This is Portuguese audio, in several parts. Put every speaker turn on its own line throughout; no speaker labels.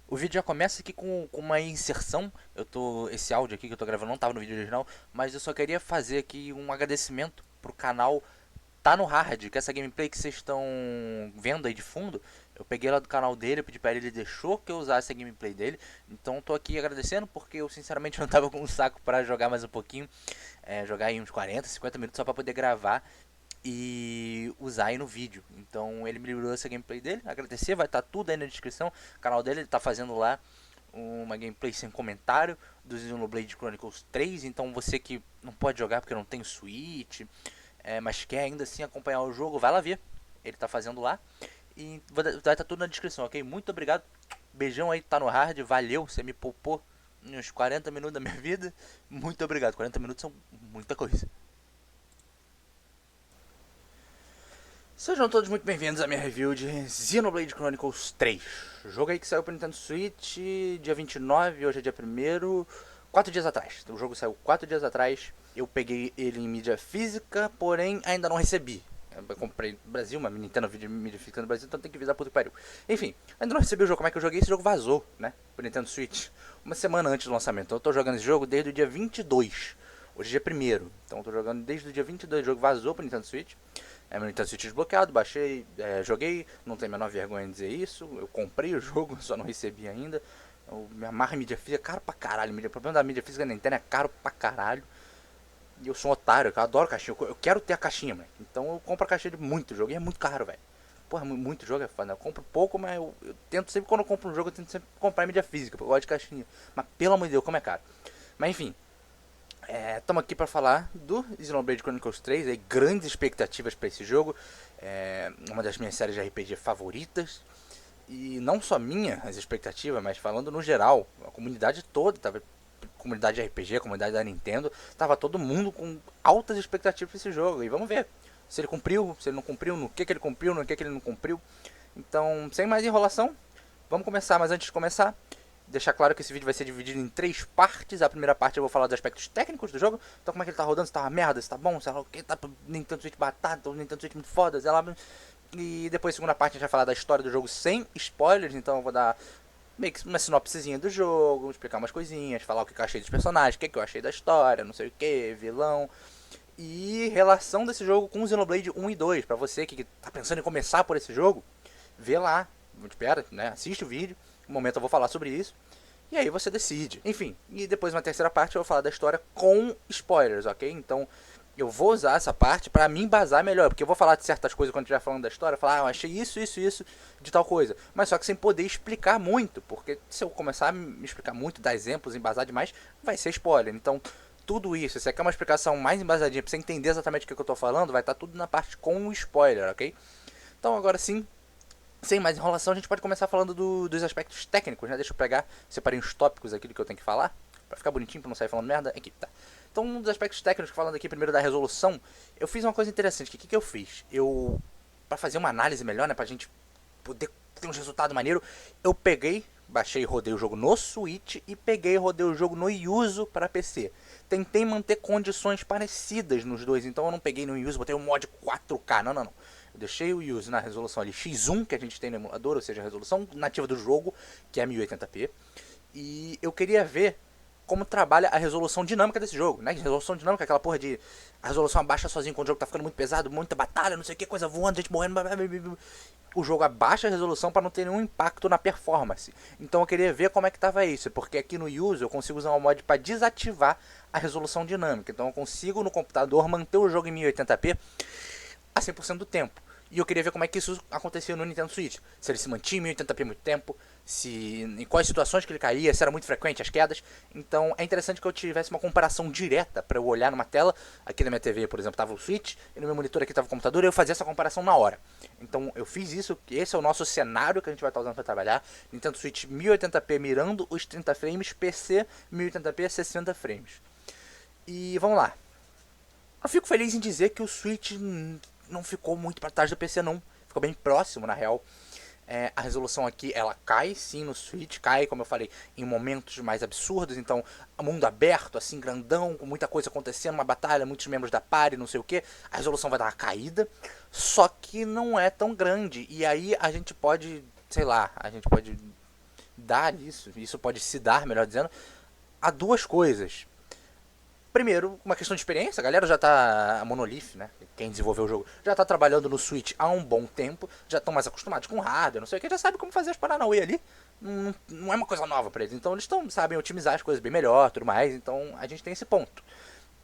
O vídeo já começa aqui com uma inserção. Esse áudio aqui que eu tô gravando não estava no vídeo original, mas eu só queria fazer aqui um agradecimento pro canal Tá no Hard, que é essa gameplay que vocês estão vendo aí de fundo. Eu peguei lá do canal dele, eu pedi pra ele deixou que eu usasse a gameplay dele. Então tô aqui agradecendo porque eu sinceramente não tava com um saco pra jogar mais um pouquinho, jogar aí uns 40, 50 minutos só pra poder gravar e usar aí no vídeo. Então ele me livrou essa gameplay dele, agradecer, vai estar tudo aí na descrição. O canal dele ele tá fazendo lá uma gameplay sem comentário do Xenoblade Chronicles 3. Então você que não pode jogar porque não tem Switch, mas quer ainda assim acompanhar o jogo, vai lá ver. Ele tá fazendo lá. E vai estar tudo na descrição, ok? Muito obrigado. Beijão aí, tá no hard. Valeu, você me poupou uns 40 minutos da minha vida. Muito obrigado. 40 minutos são muita coisa. Sejam todos muito bem-vindos à minha review de Xenoblade Chronicles 3. Jogo aí que saiu para Nintendo Switch dia 29, hoje é dia 1º, 4 dias atrás. O jogo saiu 4 dias atrás. Eu peguei ele em mídia física, porém ainda não recebi. Eu comprei no Brasil, uma Nintendo mídia física no Brasil, então tem que visar puta que pariu. Enfim, ainda não recebi o jogo. Como é que eu joguei? Esse jogo vazou, né? Pro Nintendo Switch. Uma semana antes do lançamento. Então eu tô jogando esse jogo desde o dia 22. Hoje é dia 1º. Então eu tô jogando desde o dia 22. O jogo vazou pro Nintendo Switch. Meu Nintendo Switch desbloqueado, baixei, joguei, não tem a menor vergonha em dizer isso. Eu comprei o jogo, só não recebi ainda. Eu me amarro em mídia física, é caro pra caralho. O problema da mídia física da Nintendo é caro pra caralho. E eu sou um otário, eu adoro caixinha. Eu quero ter a caixinha, mano. Então eu compro a caixinha de muito jogo e é muito caro, velho. Porra, muito jogo é foda. Eu compro pouco, mas eu tento sempre, quando eu compro um jogo, eu tento sempre comprar em mídia física, porque eu gosto de caixinha. Mas pelo amor de Deus, como é caro. Mas enfim, estamos aqui para falar do Xenoblade Chronicles 3, aí, grandes expectativas para esse jogo, uma das minhas séries de RPG favoritas, e não só minha, as expectativas, mas falando no geral, a comunidade toda, tava, comunidade de RPG, a comunidade da Nintendo, tava todo mundo com altas expectativas para esse jogo, e vamos ver se ele cumpriu, se ele não cumpriu, no que ele cumpriu, no que ele não cumpriu. Então, sem mais enrolação, vamos começar, mas antes de começar, deixar claro que esse vídeo vai ser dividido em 3 partes. A primeira parte eu vou falar dos aspectos técnicos do jogo. Então como é que ele tá rodando, se tá uma merda, se tá bom, se o que tá Nintendo Switch batata, Nintendo Switch muito foda, sei lá. E depois a segunda parte a gente vai falar da história do jogo sem spoilers. Então eu vou dar meio que uma sinopsezinha do jogo, explicar umas coisinhas, falar o que eu achei dos personagens, o que eu achei da história, não sei o que, vilão. E relação desse jogo com o Xenoblade 1 e 2. Pra você que tá pensando em começar por esse jogo, vê lá, espera, né? Assiste o vídeo. No momento eu vou falar sobre isso. E aí você decide. Enfim, e depois na terceira parte eu vou falar da história com spoilers, ok? Então eu vou usar essa parte para me embasar melhor, porque eu vou falar de certas coisas quando estiver falando da história, falar, eu achei isso de tal coisa, mas só que sem poder explicar muito, porque se eu começar a me explicar muito, dar exemplos, embasar demais, vai ser spoiler. Então, tudo isso, se você quer uma explicação mais embasadinha pra você entender exatamente o que eu tô falando, vai estar tudo na parte com o spoiler, ok? Então agora sim, sem mais enrolação, a gente pode começar falando dos aspectos técnicos, né? Deixa eu pegar, separei uns tópicos aqui do que eu tenho que falar, pra ficar bonitinho, pra não sair falando merda. Aqui, tá. Então, um dos aspectos técnicos, falando aqui primeiro da resolução, eu fiz uma coisa interessante. O que eu fiz? Pra fazer uma análise melhor, né? Pra gente poder ter um resultado maneiro, eu peguei, baixei e rodei o jogo no Switch e peguei e rodei o jogo no Yuzu para PC. Tentei manter condições parecidas nos dois, então eu não peguei no Yuzu, botei o mod 4K, não. Eu deixei o Yuzu na resolução ali X1 que a gente tem no emulador, ou seja, a resolução nativa do jogo, que é 1080p. E eu queria ver como trabalha a resolução dinâmica desse jogo, né? Resolução dinâmica, aquela porra de a resolução abaixa sozinho quando o jogo tá ficando muito pesado, muita batalha, não sei o que, coisa voando, gente morrendo. O jogo abaixa a resolução para não ter nenhum impacto na performance. Então eu queria ver como é que tava isso, porque aqui no Use eu consigo usar um mod para desativar a resolução dinâmica. Então eu consigo no computador manter o jogo em 1080p a 100% do tempo. E eu queria ver como é que isso acontecia no Nintendo Switch. Se ele se mantinha em 1080p muito tempo, se em quais situações que ele caía, se era muito frequente as quedas. Então é interessante que eu tivesse uma comparação direta para eu olhar numa tela. Aqui na minha TV, por exemplo, estava o Switch, e no meu monitor aqui estava o computador, e eu fazia essa comparação na hora. Então eu fiz isso, esse é o nosso cenário que a gente vai estar usando para trabalhar. Nintendo Switch 1080p mirando os 30 frames, PC 1080p 60 frames. E vamos lá. Eu fico feliz em dizer que o Switch não ficou muito para trás do PC não, ficou bem próximo na real. A resolução aqui ela cai sim no Switch, cai como eu falei em momentos mais absurdos, então mundo aberto assim grandão com muita coisa acontecendo, uma batalha, muitos membros da party, não sei o que, a resolução vai dar uma caída, só que não é tão grande e aí a gente pode, sei lá, a gente pode dar isso pode se dar, melhor dizendo, a duas coisas. Primeiro, uma questão de experiência, a galera já tá, a Monolith, né, quem desenvolveu o jogo, já tá trabalhando no Switch há um bom tempo, já estão mais acostumados com hardware, não sei o que, já sabe como fazer as paranauê ali, não é uma coisa nova pra eles, então eles sabem otimizar as coisas bem melhor, tudo mais, então a gente tem esse ponto.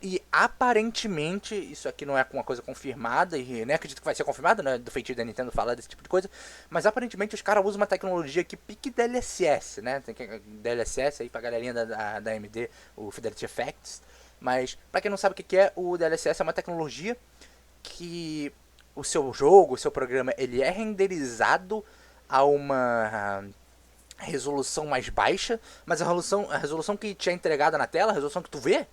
E aparentemente, isso aqui não é uma coisa confirmada, e nem acredito que vai ser confirmada, né? Do feitio da Nintendo falar desse tipo de coisa. Mas aparentemente os caras usam uma tecnologia que pique DLSS, né? Tem que DLSS aí pra galerinha da AMD, o Fidelity Effects. Mas, pra quem não sabe o que é, o DLSS é uma tecnologia que o seu jogo, o seu programa, ele é renderizado a uma resolução mais baixa, mas a resolução que te é entregada na tela, a resolução que tu vê,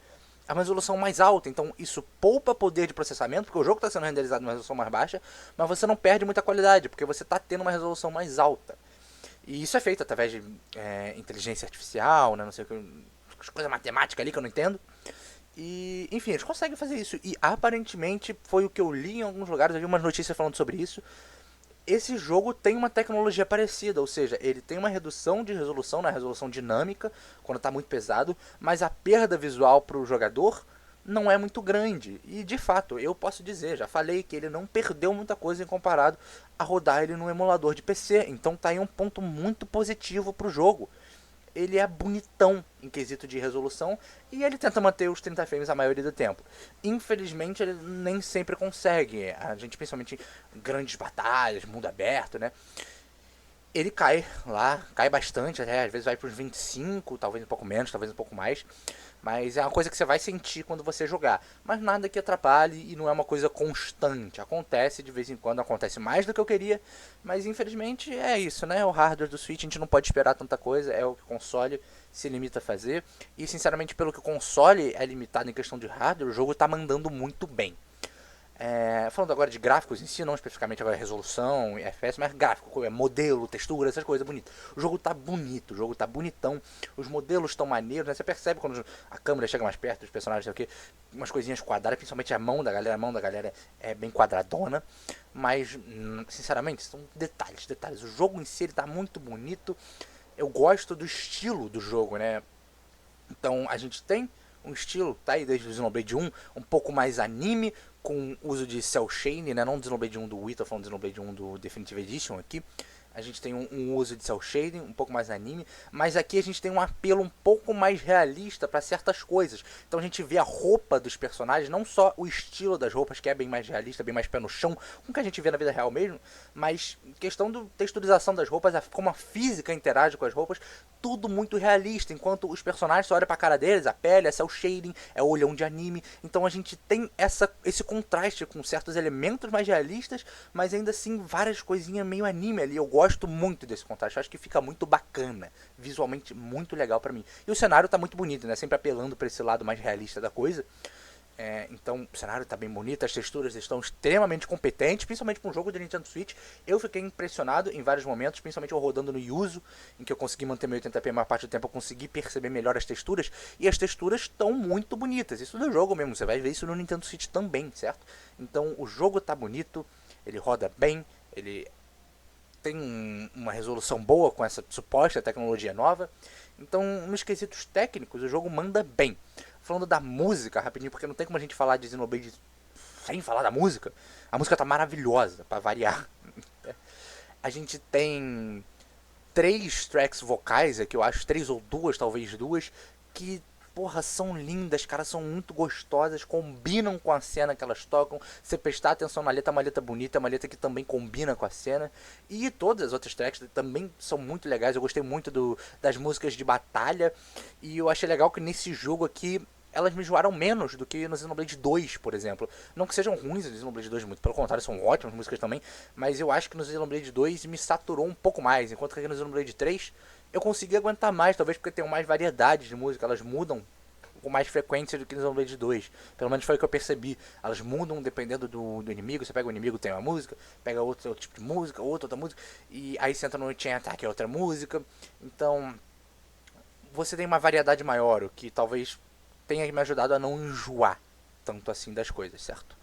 é uma resolução mais alta. Então isso poupa poder de processamento, porque o jogo está sendo renderizado numa resolução mais baixa, mas você não perde muita qualidade, porque você está tendo uma resolução mais alta. E isso é feito através de inteligência artificial, né, não sei o que, coisa matemática ali que eu não entendo. E, enfim, eles conseguem fazer isso. E aparentemente foi o que eu li em alguns lugares, eu vi umas notícias falando sobre isso. Esse jogo tem uma tecnologia parecida, ou seja, ele tem uma redução de resolução na resolução dinâmica, quando está muito pesado, mas a perda visual para o jogador não é muito grande. E de fato, eu posso dizer, já falei que ele não perdeu muita coisa em comparado a rodar ele no emulador de PC. Então tá aí um ponto muito positivo para o jogo. Ele é bonitão em quesito de resolução e ele tenta manter os 30 frames a maioria do tempo. Infelizmente, ele nem sempre consegue. A gente, principalmente em grandes batalhas, mundo aberto, né? Ele cai lá, cai bastante, até às vezes vai para os 25, talvez um pouco menos, talvez um pouco mais. Mas é uma coisa que você vai sentir quando você jogar. Mas nada que atrapalhe e não é uma coisa constante. Acontece de vez em quando, acontece mais do que eu queria. Mas infelizmente é isso, né? O hardware do Switch a gente não pode esperar tanta coisa. É o que o console se limita a fazer. E sinceramente, pelo que o console é limitado em questão de hardware, o jogo está mandando muito bem. Falando agora de gráficos em si, não especificamente agora resolução, FPS, mas gráfico, modelo, textura, essas coisas bonitas. O jogo tá bonito, o jogo tá bonitão, os modelos estão maneiros, né? Você percebe quando a câmera chega mais perto dos personagens, sei o quê, umas coisinhas quadradas, principalmente a mão da galera é bem quadradona, mas sinceramente são detalhes. O jogo em si ele tá muito bonito. Eu gosto do estilo do jogo, né? Então a gente tem um estilo, tá aí desde o Xenoblade 1, um pouco mais anime, com uso de cel shading, né? Não o Xenoblade 1 do Wii, tô falando do Xenoblade 1 do Definitive Edition aqui. A gente tem um uso de cel shading, um pouco mais anime, mas aqui a gente tem um apelo um pouco mais realista para certas coisas. Então a gente vê a roupa dos personagens, não só o estilo das roupas, que é bem mais realista, bem mais pé no chão, como que a gente vê na vida real mesmo, mas questão da texturização das roupas, como a física interage com as roupas, tudo muito realista, enquanto os personagens só olham pra cara deles, a pele, é cel shading, é olhão de anime, então a gente tem esse contraste com certos elementos mais realistas, mas ainda assim várias coisinhas meio anime ali. Eu gosto muito desse contraste, acho que fica muito bacana, visualmente muito legal pra mim. E o cenário tá muito bonito, né? Sempre apelando pra esse lado mais realista da coisa. Então o cenário tá bem bonito, as texturas estão extremamente competentes, principalmente para um jogo de Nintendo Switch. Eu fiquei impressionado em vários momentos, principalmente eu rodando no Yuzu, em que eu consegui manter meu 80p a maior parte do tempo, eu consegui perceber melhor as texturas, e as texturas estão muito bonitas. Isso do jogo mesmo, você vai ver isso no Nintendo Switch também, certo? Então o jogo tá bonito, ele roda bem, ele tem uma resolução boa com essa suposta tecnologia nova. Então, nos quesitos técnicos, o jogo manda bem. Falando da música, rapidinho, porque não tem como a gente falar de Xenoblade sem falar da música. A música tá maravilhosa, pra variar. A gente tem 3 tracks vocais aqui, eu acho, 3 ou 2, talvez 2, que, porra, são lindas, cara, são muito gostosas, combinam com a cena que elas tocam. Você prestar atenção na letra, é uma letra bonita, é uma letra que também combina com a cena. E todas as outras tracks também são muito legais, eu gostei muito das músicas de batalha. E eu achei legal que nesse jogo aqui elas me enjoaram menos do que no Xenoblade 2, por exemplo. Não que sejam ruins no Xenoblade 2, muito pelo contrário, são ótimas músicas também, mas eu acho que no Xenoblade 2 me saturou um pouco mais, enquanto que aqui no Xenoblade 3 eu consegui aguentar mais, talvez porque tem mais variedade de música, elas mudam com mais frequência do que no Xenoblade 2. Pelo menos foi o que eu percebi. Elas mudam dependendo do inimigo. Você pega o inimigo, tem uma música, pega outro tipo de música, outra música, e aí você entra no Chain Attack, é outra música. Então, você tem uma variedade maior, o que talvez tenha me ajudado a não enjoar tanto assim das coisas, certo?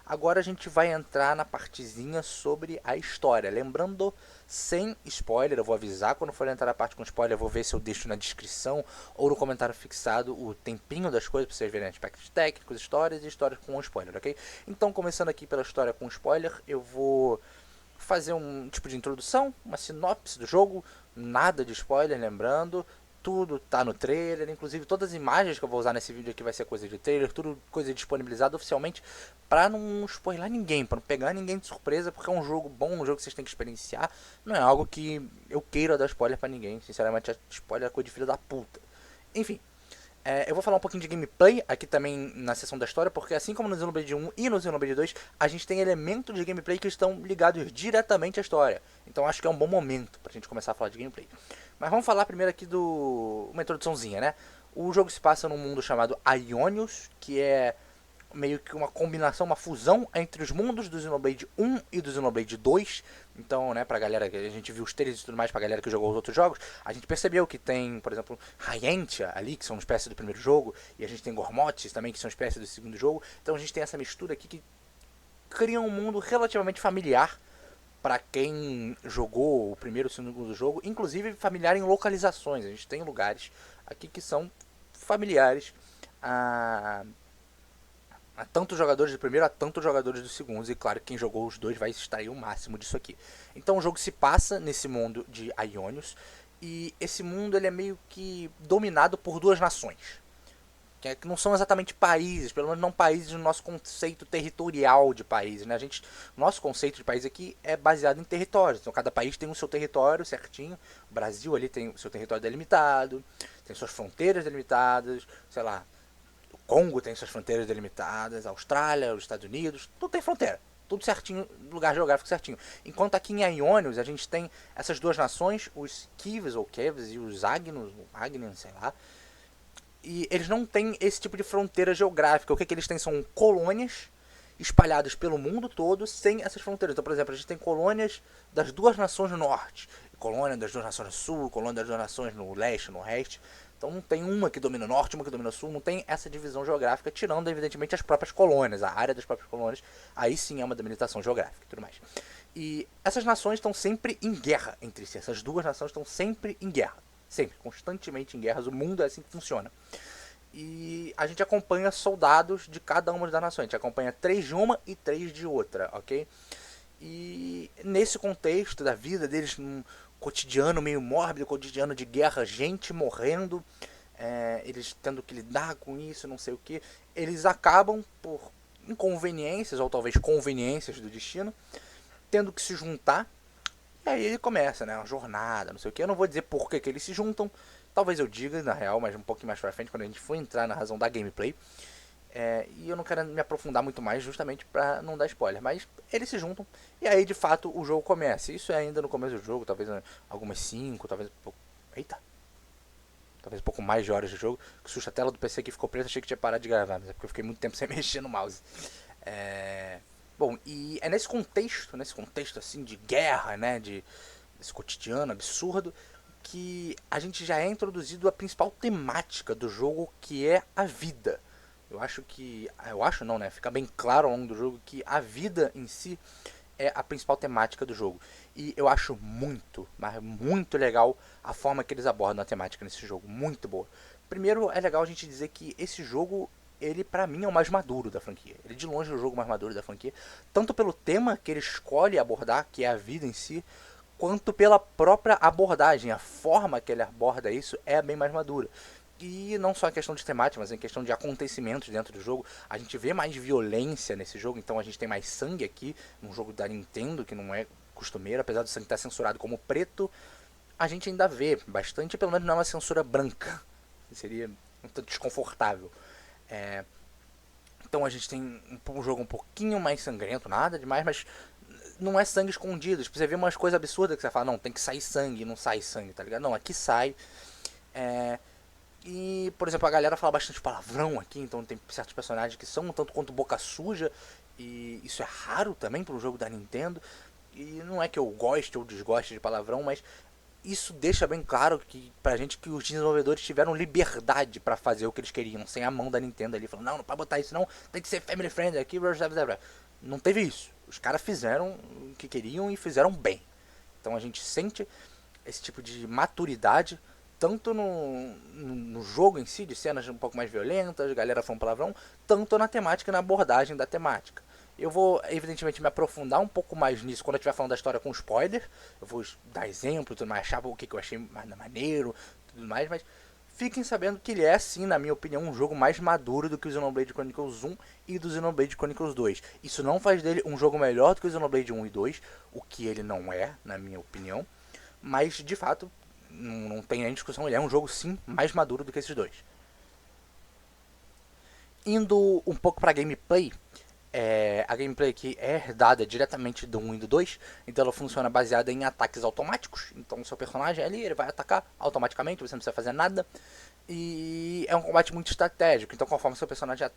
Agora a gente vai entrar na partezinha sobre a história. Lembrando, sem spoiler, eu vou avisar quando for entrar na parte com spoiler, eu vou ver se eu deixo na descrição ou no comentário fixado o tempinho das coisas para vocês verem aspectos técnicos, histórias e histórias com spoiler, ok? Então, começando aqui pela história com spoiler, eu vou fazer um tipo de introdução, uma sinopse do jogo, nada de spoiler, lembrando. Tudo tá no trailer, inclusive todas as imagens que eu vou usar nesse vídeo aqui vai ser coisa de trailer, tudo coisa disponibilizada oficialmente pra não spoiler ninguém, pra não pegar ninguém de surpresa, porque é um jogo bom, um jogo que vocês têm que experienciar, não é algo que eu queira dar spoiler pra ninguém, sinceramente, spoiler é coisa de filho da puta. Enfim, eu vou falar um pouquinho de gameplay aqui também na seção da história, porque assim como no Xenoblade 1 e no Xenoblade 2, a gente tem elementos de gameplay que estão ligados diretamente à história. Então acho que é um bom momento pra gente começar a falar de gameplay. Mas vamos falar primeiro aqui uma introduçãozinha, né? O jogo se passa num mundo chamado Aionios, que é meio que uma combinação, uma fusão entre os mundos do Xenoblade 1 e do Xenoblade 2. Então, né, pra galera que a gente viu os trailers e tudo mais, pra galera que jogou os outros jogos, a gente percebeu que tem, por exemplo, Hyantia ali, que são uma espécie do primeiro jogo, e a gente tem Gormotes também, que são uma espécie do segundo jogo. Então a gente tem essa mistura aqui que cria um mundo relativamente familiar para quem jogou o primeiro e o segundo jogo, inclusive familiar em localizações. A gente tem lugares aqui que são familiares a tantos jogadores do primeiro a tantos jogadores do segundo, e claro que quem jogou os dois vai extrair o máximo disso aqui. Então o jogo se passa nesse mundo de Aionios, e esse mundo ele é meio que dominado por duas nações, que não são exatamente países, pelo menos não países no nosso conceito territorial de países, né? Nosso conceito de país aqui é baseado em territórios, então cada país tem o seu território certinho. O Brasil ali tem o seu território delimitado, tem suas fronteiras delimitadas, sei lá, o Congo tem suas fronteiras delimitadas, a Austrália, os Estados Unidos, tudo tem fronteira, tudo certinho, lugar geográfico certinho. Enquanto aqui em Aionios a gente tem essas duas nações, os Kives ou Keves e os Agnos, ou Agnian, sei lá, e eles não têm esse tipo de fronteira geográfica. O que eles têm são colônias espalhadas pelo mundo todo sem essas fronteiras. Então, por exemplo, a gente tem colônias das duas nações no norte, colônia das duas nações no sul, colônia das duas nações no leste, no oeste. Então não tem uma que domina o norte, uma que domina o sul, não tem essa divisão geográfica, tirando evidentemente as próprias colônias, a área das próprias colônias, aí sim é uma delimitação geográfica e tudo mais. E essas nações estão sempre em guerra entre si, essas duas nações estão sempre em guerra. Sempre, constantemente em guerras, o mundo é assim que funciona. E a gente acompanha soldados de cada uma das nações, a gente acompanha 3 de uma e 3 de outra, ok? E nesse contexto da vida deles, num cotidiano meio mórbido, cotidiano de guerra, gente morrendo, eles tendo que lidar com isso, não sei o que, eles acabam por inconveniências, ou talvez conveniências do destino, tendo que se juntar. E aí ele começa, né, uma jornada, não sei o que. Eu não vou dizer por que eles se juntam, talvez eu diga na real, mas um pouquinho mais pra frente, quando a gente for entrar na razão da gameplay. E eu não quero me aprofundar muito mais, justamente pra não dar spoiler. Mas eles se juntam, e aí de fato o jogo começa. Isso é ainda no começo do jogo, talvez algumas 5, talvez um pouco... Eita! Talvez um pouco mais de horas de jogo. Que susto, a tela do PC que ficou preta, achei que tinha parado de gravar, mas é porque eu fiquei muito tempo sem mexer no mouse. Bom, e é nesse contexto assim de guerra, né, desse cotidiano absurdo, que a gente já é introduzido à principal temática do jogo, que é a vida. Eu acho não, né, fica bem claro ao longo do jogo que a vida em si é a principal temática do jogo. E eu acho muito, mas muito legal a forma que eles abordam a temática nesse jogo, muito boa. Primeiro, é legal a gente dizer que esse jogo, ele pra mim é o mais maduro da franquia. Ele de longe é o jogo mais maduro da franquia, tanto pelo tema que ele escolhe abordar, que é a vida em si, quanto pela própria abordagem. A forma que ele aborda isso é bem mais madura. E não só em questão de temática, mas em questão de acontecimentos dentro do jogo. A gente vê mais violência nesse jogo, então a gente tem mais sangue aqui, num jogo da Nintendo, que não é costumeiro, apesar do sangue estar censurado como preto, a gente ainda vê bastante, pelo menos não é uma censura branca, seria um tanto desconfortável. Então a gente tem um jogo um pouquinho mais sangrento, nada demais, mas não é sangue escondido. Tipo, você vê umas coisas absurdas que você fala, não, tem que sair sangue, não sai sangue, tá ligado? Não, aqui sai. E, por exemplo, a galera fala bastante palavrão aqui, então tem certos personagens que são um tanto quanto boca suja, e isso é raro também para um jogo da Nintendo. E não é que eu goste ou desgoste de palavrão, mas isso deixa bem claro que, pra gente, que os desenvolvedores tiveram liberdade pra fazer o que eles queriam, sem a mão da Nintendo ali, falando, não, não pode botar isso não, tem que ser family friendly aqui, blá, blá, blá. não teve isso. Os caras fizeram o que queriam e fizeram bem. Então a gente sente esse tipo de maturidade, tanto no jogo em si, de cenas um pouco mais violentas, galera falando palavrão, tanto na temática e na abordagem da temática. Eu vou, evidentemente, me aprofundar um pouco mais nisso quando eu estiver falando da história com spoiler. Eu vou dar exemplo, tudo mais, achar o que eu achei mais maneiro, tudo mais, mas fiquem sabendo que ele é, sim, na minha opinião, um jogo mais maduro do que o Xenoblade Chronicles 1 e do Xenoblade Chronicles 2. Isso não faz dele um jogo melhor do que o Xenoblade 1 e 2, o que ele não é, na minha opinião. Mas, de fato, não tem nem discussão, ele é um jogo, sim, mais maduro do que esses dois. Indo um pouco pra gameplay, a gameplay aqui é herdada diretamente do 1 e do 2, então ela funciona baseada em ataques automáticos. Então o seu personagem ali, ele vai atacar automaticamente, você não precisa fazer nada. E é um combate muito estratégico, então conforme o seu personagem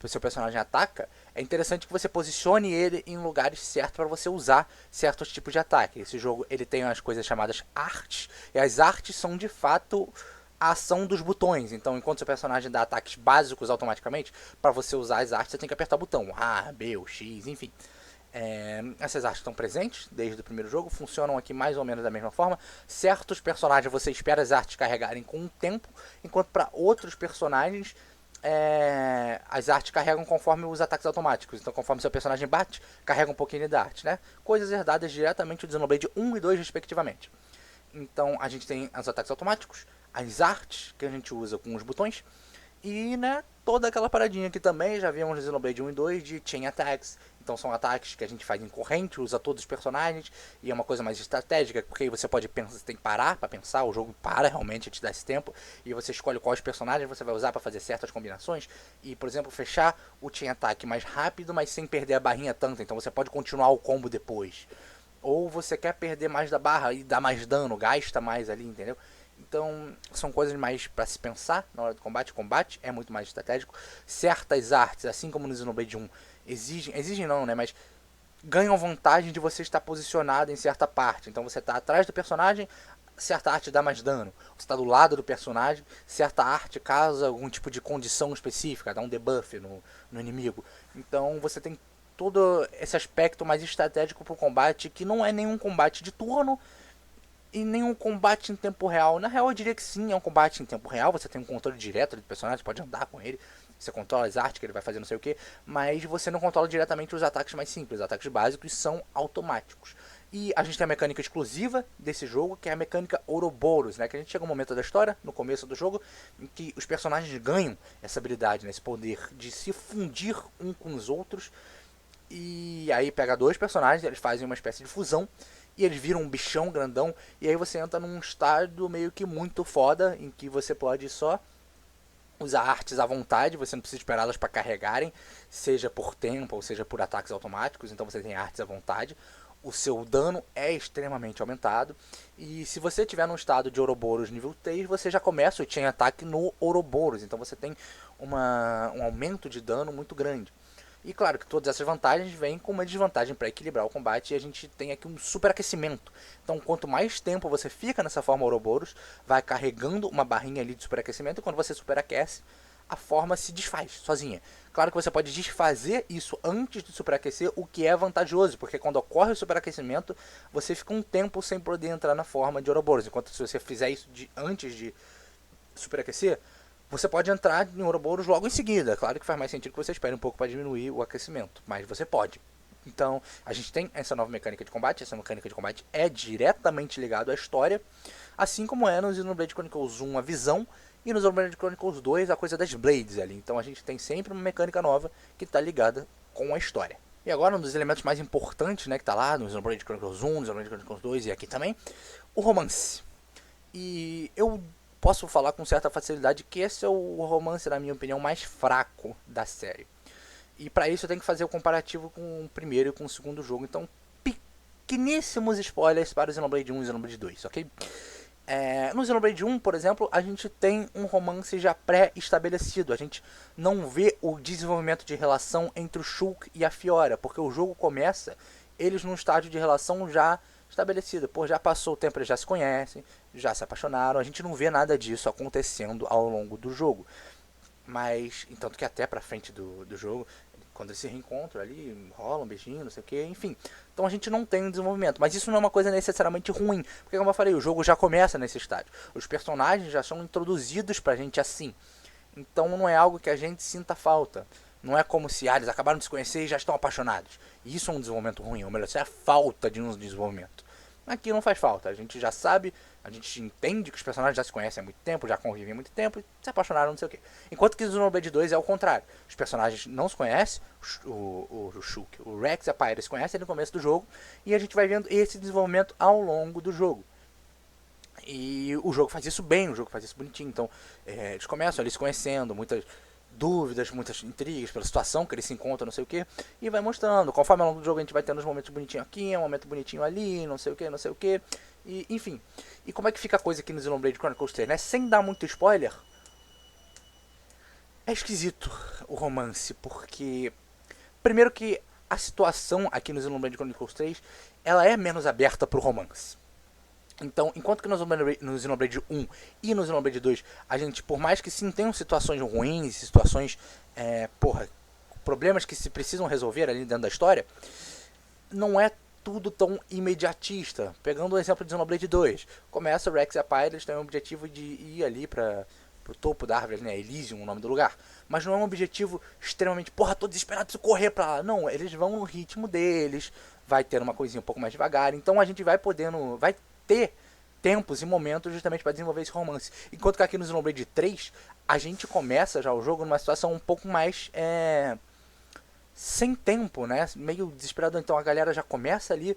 o seu personagem ataca, é interessante que você posicione ele em lugares certos para você usar certos tipos de ataque. Esse jogo ele tem umas coisas chamadas artes, e as artes são de fato a ação dos botões. Então, enquanto seu personagem dá ataques básicos automaticamente, para você usar as artes você tem que apertar o botão A, B ou X, enfim. Essas artes estão presentes desde o primeiro jogo, funcionam aqui mais ou menos da mesma forma. Certos personagens você espera as artes carregarem com um tempo, enquanto para outros personagens as artes carregam conforme os ataques automáticos. Então, conforme seu personagem bate, carrega um pouquinho da arte, né? Coisas herdadas diretamente do Xenoblade 1 e 2, respectivamente. Então, a gente tem os ataques automáticos, as artes que a gente usa com os botões, e, né, toda aquela paradinha que também já vimos no Xenoblade 1 e 2 de Chain Attacks. Então são ataques que a gente faz em corrente, usa todos os personagens, e é uma coisa mais estratégica, porque aí você pode pensar, você tem que parar para pensar, o jogo para realmente te dar esse tempo, e você escolhe quais personagens você vai usar para fazer certas combinações, e, por exemplo, fechar o Chain Attack mais rápido, mas sem perder a barrinha tanto, então você pode continuar o combo depois. Ou você quer perder mais da barra e dar mais dano, gasta mais ali, entendeu? Então, são coisas mais para se pensar na hora do combate. O combate é muito mais estratégico. Certas artes, assim como no Xenoblade 1, exigem não, né? Mas ganham vantagem de você estar posicionado em certa parte. Então, você está atrás do personagem, certa arte dá mais dano. Você está do lado do personagem, certa arte causa algum tipo de condição específica, dá um debuff no inimigo. Então, você tem todo esse aspecto mais estratégico para o combate, que não é nenhum combate de turno, e nenhum combate em tempo real. Na real, eu diria que sim, é um combate em tempo real. Você tem um controle direto do personagem, pode andar com ele. Você controla as artes que ele vai fazer, não sei o que. Mas você não controla diretamente os ataques mais simples. Os ataques básicos são automáticos. E a gente tem a mecânica exclusiva desse jogo, que é a mecânica Ouroboros, né? Que a gente chega um momento da história, no começo do jogo, em que os personagens ganham essa habilidade, né? Esse poder de se fundir um com os outros. E aí pega dois personagens, eles fazem uma espécie de fusão e eles viram um bichão grandão. E aí você entra num estado meio que muito foda, em que você pode só usar artes à vontade, você não precisa esperá-las para carregarem, seja por tempo ou seja por ataques automáticos. Então você tem artes à vontade. O seu dano é extremamente aumentado. E se você tiver num estado de Ouroboros nível 3, você já começa o Chain Attack no Ouroboros. Então você tem um aumento de dano muito grande. E claro que todas essas vantagens vêm com uma desvantagem para equilibrar o combate, e a gente tem aqui um superaquecimento. Então, quanto mais tempo você fica nessa forma Ouroboros, vai carregando uma barrinha ali de superaquecimento, e quando você superaquece, a forma se desfaz sozinha. Claro que você pode desfazer isso antes de superaquecer, o que é vantajoso, porque quando ocorre o superaquecimento, você fica um tempo sem poder entrar na forma de Ouroboros. Enquanto se você fizer isso antes de superaquecer, você pode entrar em Ouroboros logo em seguida. Claro que faz mais sentido que você espere um pouco para diminuir o aquecimento, mas você pode. Então, a gente tem essa nova mecânica de combate. Essa mecânica de combate é diretamente ligada à história, assim como é no Xenoblade Chronicles 1 a visão, e no Xenoblade Chronicles 2 a coisa das Blades ali. Então a gente tem sempre uma mecânica nova que está ligada com a história. E agora um dos elementos mais importantes, né, que está lá no Xenoblade Chronicles 1, no Xenoblade Chronicles 2 e aqui também, o romance. E eu posso falar com certa facilidade que esse é o romance, na minha opinião, mais fraco da série. E para isso eu tenho que fazer o comparativo com o primeiro e com o segundo jogo. Então, pequeníssimos spoilers para o Xenoblade 1 e o Xenoblade 2, ok? No Xenoblade 1, por exemplo, a gente tem um romance já pré-estabelecido. A gente não vê o desenvolvimento de relação entre o Shulk e a Fiora, porque o jogo começa eles num estágio de relação já estabelecido. Pô, já passou o tempo, eles já se conhecem, já se apaixonaram. A gente não vê nada disso acontecendo ao longo do jogo. Mas, entanto que até pra frente do jogo, quando eles se reencontram ali, rola um beijinho, não sei o que, enfim. Então a gente não tem um desenvolvimento, mas isso não é uma coisa necessariamente ruim, porque como eu falei, o jogo já começa nesse estágio. Os personagens já são introduzidos pra gente assim. Então não é algo que a gente sinta falta. Não é como se eles acabaram de se conhecer e já estão apaixonados. E isso é um desenvolvimento ruim, ou melhor, isso é a falta de um desenvolvimento. Aqui não faz falta, a gente já sabe, a gente entende que os personagens já se conhecem há muito tempo, já convivem há muito tempo e se apaixonaram, não sei o que. Enquanto que o Xenoblade 2 é o contrário. Os personagens não se conhecem, o Shulk, o Rex e a Pyra se conhecem no começo do jogo, e a gente vai vendo esse desenvolvimento ao longo do jogo. E o jogo faz isso bem, o jogo faz isso bonitinho. Então, eles começam ali se conhecendo, muitas dúvidas, muitas intrigas pela situação que eles se encontram, não sei o que, e vai mostrando. Conforme ao longo do jogo a gente vai tendo uns momentos bonitinhos aqui, um momento bonitinho ali, não sei o que, não sei o que, e enfim. E como é que fica a coisa aqui no Xenoblade Chronicles 3, né? Sem dar muito spoiler, é esquisito o romance, porque primeiro que a situação aqui no Xenoblade Chronicles 3, ela é menos aberta pro romance. Então, enquanto que no Xenoblade 1 e no Xenoblade 2, a gente, por mais que sim tenham situações ruins, situações, problemas que se precisam resolver ali dentro da história, não é tudo tão imediatista. Pegando o exemplo de Xenoblade 2, começa o Rex e a Pyra, eles têm o objetivo de ir ali para pro topo da árvore, né? Elysium, o nome do lugar. Mas não é um objetivo extremamente, porra, tô desesperado, preciso correr pra lá. Não, eles vão no ritmo deles, vai ter uma coisinha um pouco mais devagar. Então a gente vai podendo, vai ter tempos e momentos justamente para desenvolver esse romance. Enquanto que aqui no Xenoblade 3, a gente começa já o jogo numa situação um pouco mais sem tempo, né? Meio desesperado. Então a galera já começa ali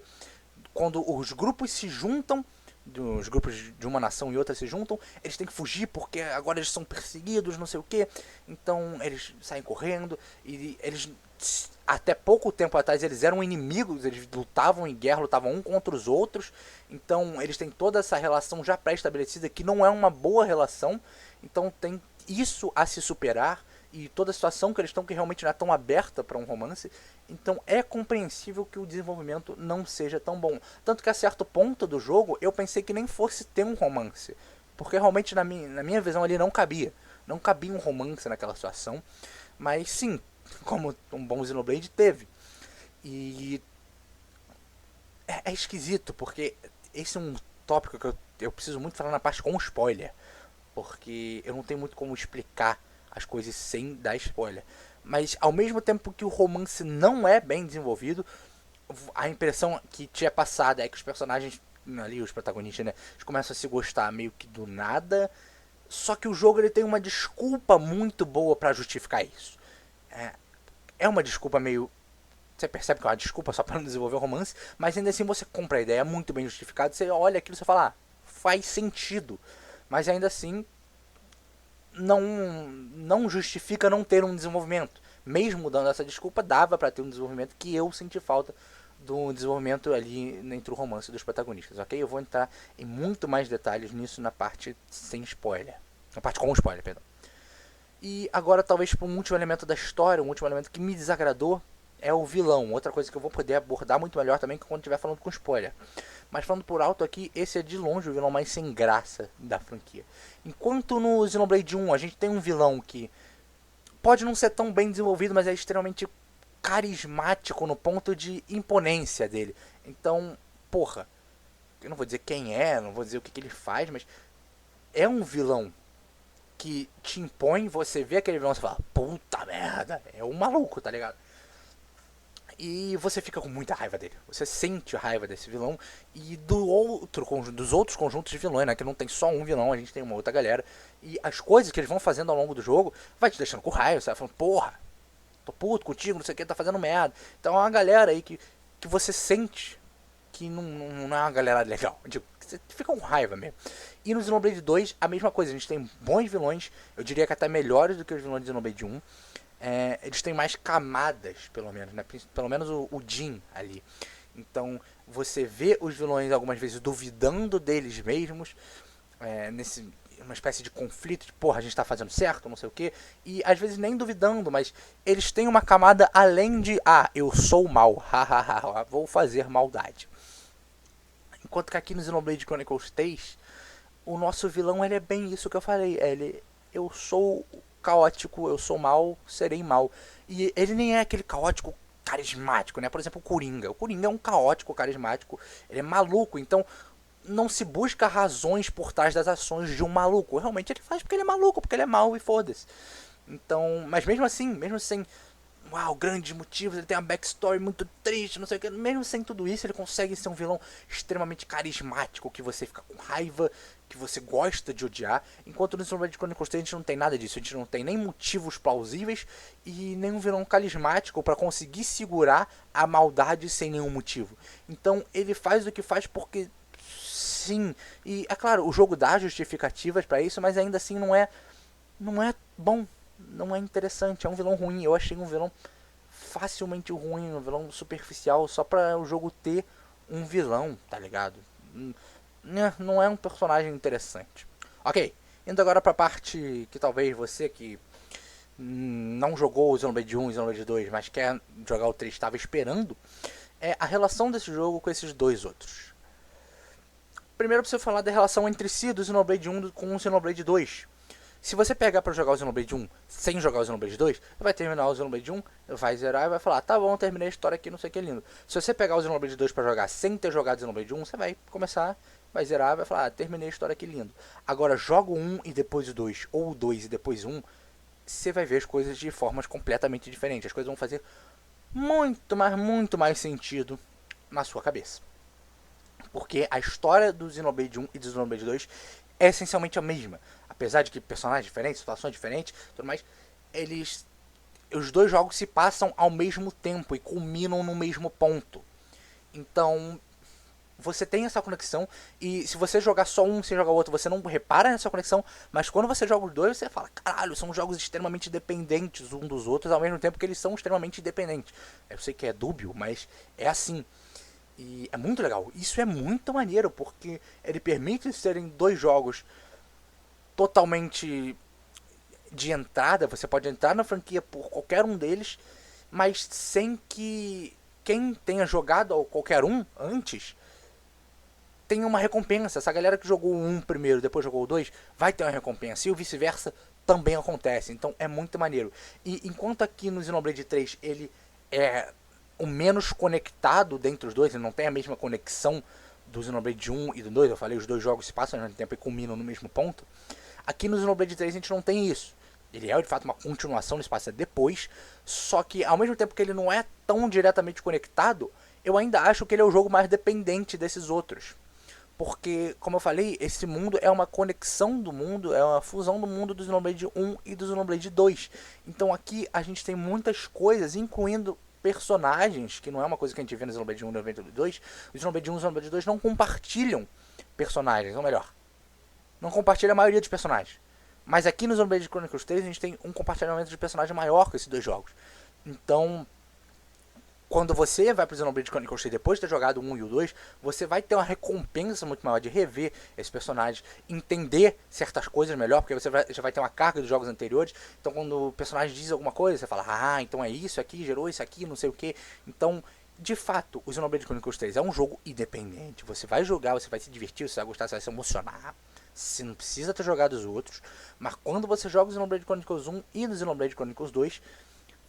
quando os grupos se juntam, os grupos de uma nação e outra se juntam, eles têm que fugir porque agora eles são perseguidos, não sei o que. Então eles saem correndo e eles até pouco tempo atrás eles eram inimigos, eles lutavam em guerra, lutavam um contra os outros. Então eles têm toda essa relação já pré-estabelecida que não é uma boa relação. Então tem isso a se superar e toda a situação que eles estão que realmente não é tão aberta para um romance. Então é compreensível que o desenvolvimento não seja tão bom. Tanto que a certo ponto do jogo eu pensei que nem fosse ter um romance. Porque realmente na minha visão ali não cabia. Não cabia um romance naquela situação. Mas sim, como um bom Xenoblade teve. E é esquisito, porque esse é um tópico que eu preciso muito falar na parte com spoiler. Porque eu não tenho muito como explicar as coisas sem dar spoiler. Mas ao mesmo tempo que o romance não é bem desenvolvido, a impressão que tinha passada é que os personagens ali, os protagonistas, né, eles começam a se gostar meio que do nada. Só que o jogo ele tem uma desculpa muito boa pra justificar isso. É uma desculpa meio. Você percebe que é uma desculpa só para não desenvolver o romance, mas ainda assim você compra a ideia, é muito bem justificado. Você olha aquilo e você fala, faz sentido. Mas ainda assim, não justifica não ter um desenvolvimento. Mesmo dando essa desculpa, dava para ter um desenvolvimento que eu senti falta do desenvolvimento ali entre o romance dos protagonistas, ok? Eu vou entrar em muito mais detalhes nisso na parte sem spoiler. Na parte com spoiler, perdão. E agora talvez para um último elemento da história, um último elemento que me desagradou é o vilão. Outra coisa que eu vou poder abordar muito melhor também quando estiver falando com spoiler. Mas falando por alto aqui, esse é de longe o vilão mais sem graça da franquia. Enquanto no Xenoblade 1 a gente tem um vilão que pode não ser tão bem desenvolvido, mas é extremamente carismático no ponto de imponência dele. Então, porra, eu não vou dizer quem é, não vou dizer o que ele faz, mas é um vilão que te impõe, você vê aquele vilão e você fala, puta merda, é um maluco, tá ligado? E você fica com muita raiva dele. Você sente a raiva desse vilão e dos outros conjuntos de vilões, né? Que não tem só um vilão, a gente tem uma outra galera. E as coisas que eles vão fazendo ao longo do jogo vai te deixando com raiva. Você vai falando, porra, tô puto contigo, não sei o que, tá fazendo merda. Então é uma galera aí que você sente que não é uma galera legal. Tipo, você fica com raiva mesmo. E no Xenoblade 2, a mesma coisa. A gente tem bons vilões, eu diria que até melhores do que os vilões de Xenoblade 1. Eles têm mais camadas, pelo menos, né? Pelo menos o Jin ali. Então você vê os vilões algumas vezes duvidando deles mesmos, nesse uma espécie de conflito de porra, a gente tá fazendo certo, não sei o que, e às vezes nem duvidando, mas eles têm uma camada além de eu sou mal, hahaha, vou fazer maldade. Enquanto que aqui no Xenoblade Chronicles 3, o nosso vilão ele é bem isso que eu falei, eu sou caótico, eu sou mal, serei mal. E ele nem é aquele caótico carismático, né? Por exemplo, o Coringa. O Coringa é um caótico carismático, ele é maluco, então não se busca razões por trás das ações de um maluco. Realmente ele faz porque ele é maluco, porque ele é mau e foda-se. Então, mas mesmo sem uau, grandes motivos, ele tem uma backstory muito triste, não sei o que. Mesmo sem tudo isso, ele consegue ser um vilão extremamente carismático, que você fica com raiva, que você gosta de odiar. Enquanto no Xenoblade Chronicles 3 a gente não tem nada disso, a gente não tem nem motivos plausíveis e nem um vilão carismático para conseguir segurar a maldade sem nenhum motivo. Então ele faz o que faz porque sim. E é claro, o jogo dá justificativas para isso, mas ainda assim não é bom, não é interessante, é um vilão ruim. Eu achei um vilão facilmente ruim, um vilão superficial, só pra o jogo ter um vilão, tá ligado? Não é um personagem interessante. Ok, indo agora pra parte que talvez você que não jogou o Xenoblade 1 e o Xenoblade 2, mas quer jogar o 3, estava esperando, é a relação desse jogo com esses dois outros. Primeiro eu preciso falar da relação entre si do Xenoblade 1 com o Xenoblade 2. Se você pegar pra jogar o Xenoblade 1 sem jogar o Xenoblade 2, você vai terminar o Xenoblade 1, vai zerar e vai falar, tá bom, terminei a história aqui, não sei o que lindo. Se você pegar o Xenoblade 2 pra jogar sem ter jogado o Xenoblade 1, você vai começar, vai zerar e vai falar, terminei a história aqui lindo. Agora, joga o 1 e depois o 2, ou o 2 e depois o 1, você vai ver as coisas de formas completamente diferentes. As coisas vão fazer muito mais sentido na sua cabeça. Porque a história do Xenoblade 1 e do Xenoblade 2 é essencialmente a mesma. Apesar de que personagens diferentes, situações diferentes, tudo mais, os dois jogos se passam ao mesmo tempo e culminam no mesmo ponto. Então, você tem essa conexão e se você jogar só um sem jogar o outro, você não repara nessa conexão, mas quando você joga os dois, você fala, caralho, são jogos extremamente dependentes um dos outros, ao mesmo tempo que eles são extremamente independentes. Eu sei que é dúbio, mas é assim. E é muito legal. Isso é muito maneiro, porque ele permite serem dois jogos totalmente de entrada. Você pode entrar na franquia por qualquer um deles, mas sem que quem tenha jogado qualquer um antes tenha uma recompensa. Essa galera que jogou o 1 primeiro, depois jogou o 2, vai ter uma recompensa. E o vice-versa também acontece. Então é muito maneiro. E enquanto aqui no Xenoblade 3 ele é o menos conectado dentre os dois, ele não tem a mesma conexão do Xenoblade 1 e do 2, eu falei, os dois jogos se passam ao mesmo tempo e culminam no mesmo ponto. Aqui no Xenoblade 3 a gente não tem isso. Ele é de fato uma continuação, ele se passa depois, só que ao mesmo tempo que ele não é tão diretamente conectado, eu ainda acho que ele é o jogo mais dependente desses outros. Porque, como eu falei, esse mundo é uma conexão do mundo, é uma fusão do mundo do Xenoblade 1 e do Xenoblade 2. Então aqui a gente tem muitas coisas, incluindo personagens, que não é uma coisa que a gente vê no Xenoblade 1 e no Xenoblade 2. O Xenoblade 1 e o Xenoblade 2 não compartilham personagens, ou melhor, não compartilham a maioria dos personagens. Mas aqui no Xenoblade Chronicles 3 a gente tem um compartilhamento de personagem maior com esses dois jogos. Então, quando você vai pro Xenoblade Chronicles 3 depois de ter jogado o 1 e o 2, você vai ter uma recompensa muito maior de rever esses personagens, entender certas coisas melhor, porque você já vai ter uma carga dos jogos anteriores. Então quando o personagem diz alguma coisa, você fala, ah, então é isso aqui, gerou isso aqui, não sei o que. Então, de fato, o Xenoblade Chronicles 3 é um jogo independente. Você vai jogar, você vai se divertir, você vai gostar, você vai se emocionar. Você não precisa ter jogado os outros, mas quando você joga o Xenoblade Chronicles 1 e o Xenoblade Chronicles 2,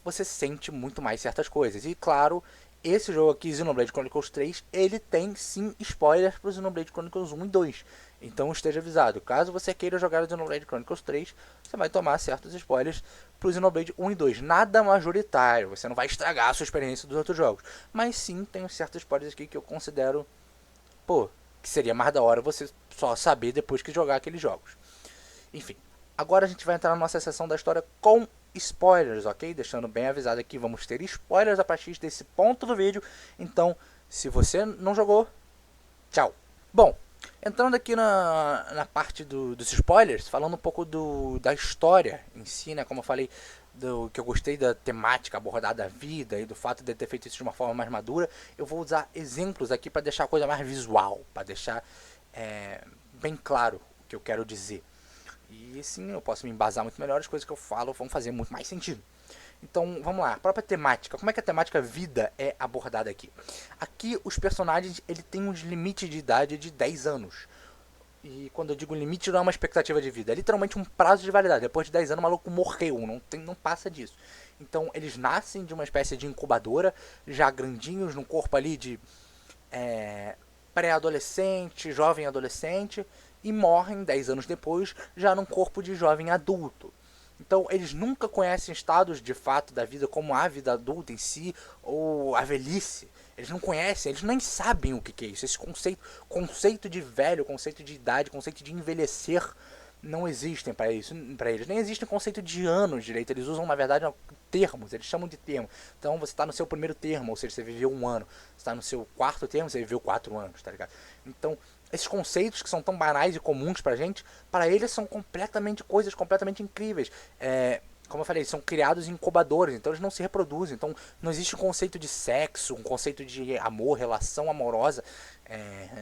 você sente muito mais certas coisas. E claro, esse jogo aqui, Xenoblade Chronicles 3, ele tem sim spoilers para o Xenoblade Chronicles 1 e 2. Então esteja avisado, caso você queira jogar o Xenoblade Chronicles 3, você vai tomar certos spoilers para o Xenoblade 1 e 2. Nada majoritário, você não vai estragar a sua experiência dos outros jogos. Mas sim, tem certos spoilers aqui que eu considero, que seria mais da hora você só saber depois que jogar aqueles jogos. Enfim, agora a gente vai entrar na nossa sessão da história com spoilers, ok? Deixando bem avisado aqui, vamos ter spoilers a partir desse ponto do vídeo. Então, se você não jogou, tchau. Bom, entrando aqui na parte dos spoilers, falando um pouco da história em si, né? Como eu falei, que eu gostei da temática abordada da vida e do fato de ter feito isso de uma forma mais madura, eu vou usar exemplos aqui para deixar a coisa mais visual, para deixar bem claro o que eu quero dizer. E sim, eu posso me embasar muito melhor, as coisas que eu falo vão fazer muito mais sentido. Então, vamos lá, a própria temática. Como é que a temática vida é abordada aqui? Aqui, os personagens, ele tem uns limites de idade de 10 anos. E quando eu digo limite, não é uma expectativa de vida, é literalmente um prazo de validade. Depois de 10 anos o maluco morreu, não passa disso. Então eles nascem de uma espécie de incubadora, já grandinhos, no corpo ali de pré-adolescente, jovem adolescente, e morrem 10 anos depois, já num corpo de jovem adulto. Então eles nunca conhecem estados de fato da vida como a vida adulta em si, ou a velhice. Eles não conhecem, eles nem sabem o que é isso. Esse conceito de velho, conceito de idade, conceito de envelhecer, não existem para isso, para eles. Nem existe o conceito de anos direito. Eles usam, na verdade, termos, eles chamam de termo. Então você está no seu primeiro termo, ou seja, você viveu um ano. Você está no seu quarto termo, você viveu 4 anos, tá ligado? Então, esses conceitos que são tão banais e comuns pra gente, para eles são completamente coisas completamente incríveis. Como eu falei, são criados em incubadores, então eles não se reproduzem. Então não existe um conceito de sexo, um conceito de amor, relação amorosa,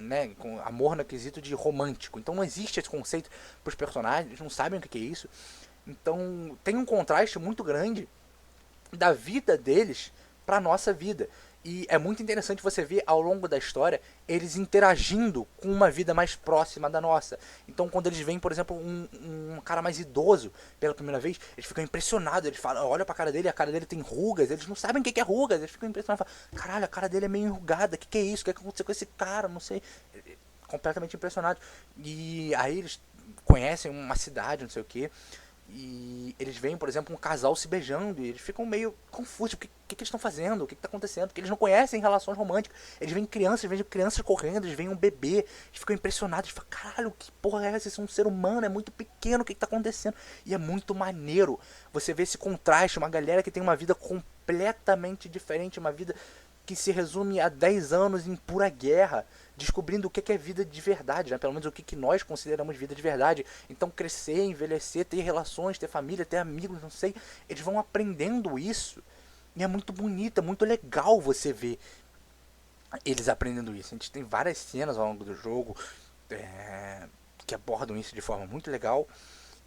né, com amor no quesito de romântico. Então não existe esse conceito para os personagens, eles não sabem o que é isso. Então tem um contraste muito grande da vida deles para nossa vida. E é muito interessante você ver ao longo da história eles interagindo com uma vida mais próxima da nossa. Então, quando eles veem, por exemplo, um cara mais idoso pela primeira vez, eles ficam impressionados. Eles falam, olha pra cara dele, a cara dele tem rugas. Eles não sabem o que é rugas. Eles ficam impressionados. Falam, caralho, a cara dele é meio enrugada. O que é isso? O que aconteceu com esse cara? Não sei. Completamente impressionados. E aí eles conhecem uma cidade, não sei o que. E eles veem, por exemplo, um casal se beijando e eles ficam meio confusos. O que eles estão fazendo? O que está acontecendo? Porque eles não conhecem relações românticas. Eles veem crianças correndo, eles veem um bebê. Eles ficam impressionados. Eles falam, caralho, que porra é essa? Esse é um ser humano, é muito pequeno, o que está acontecendo? E é muito maneiro você ver esse contraste. Uma galera que tem uma vida completamente diferente, uma vida que se resume a 10 anos em pura guerra, descobrindo o que é vida de verdade, né? Pelo menos o que nós consideramos vida de verdade. Então crescer, envelhecer, ter relações, ter família, ter amigos, não sei, eles vão aprendendo isso. E é muito bonito, é muito legal você ver eles aprendendo isso. A gente tem várias cenas ao longo do jogo que abordam isso de forma muito legal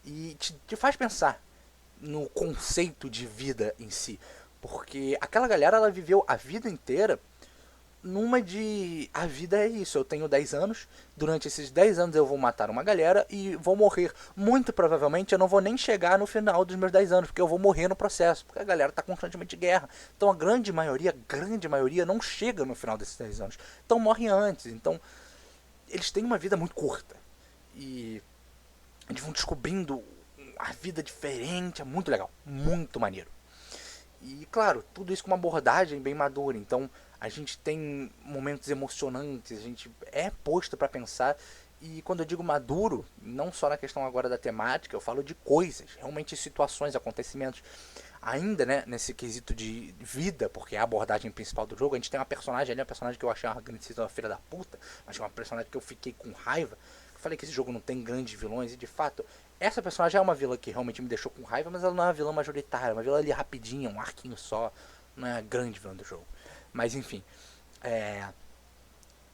e te faz pensar no conceito de vida em si. Porque aquela galera, ela viveu a vida inteira numa de... A vida é isso, eu tenho 10 anos, durante esses 10 anos eu vou matar uma galera e vou morrer. Muito provavelmente eu não vou nem chegar no final dos meus 10 anos, porque eu vou morrer no processo, porque a galera tá constantemente em guerra. Então a grande maioria não chega no final desses 10 anos. Então morre antes. Então eles têm uma vida muito curta. E eles vão descobrindo a vida diferente, é muito legal, muito maneiro. E claro, tudo isso com uma abordagem bem madura. Então a gente tem momentos emocionantes, a gente é posto para pensar. E quando eu digo maduro, não só na questão agora da temática, eu falo de coisas, realmente situações, acontecimentos. Ainda, né, nesse quesito de vida, porque é a abordagem principal do jogo, a gente tem uma personagem ali, uma personagem que eu achei uma grandíssima filha da puta, mas é uma personagem que eu fiquei com raiva. Eu falei que esse jogo não tem grandes vilões, e de fato, essa personagem é uma vilã que realmente me deixou com raiva, mas ela não é uma vilã majoritária, é uma vilã ali rapidinha, um arquinho só, não é a grande vilã do jogo. Mas enfim, a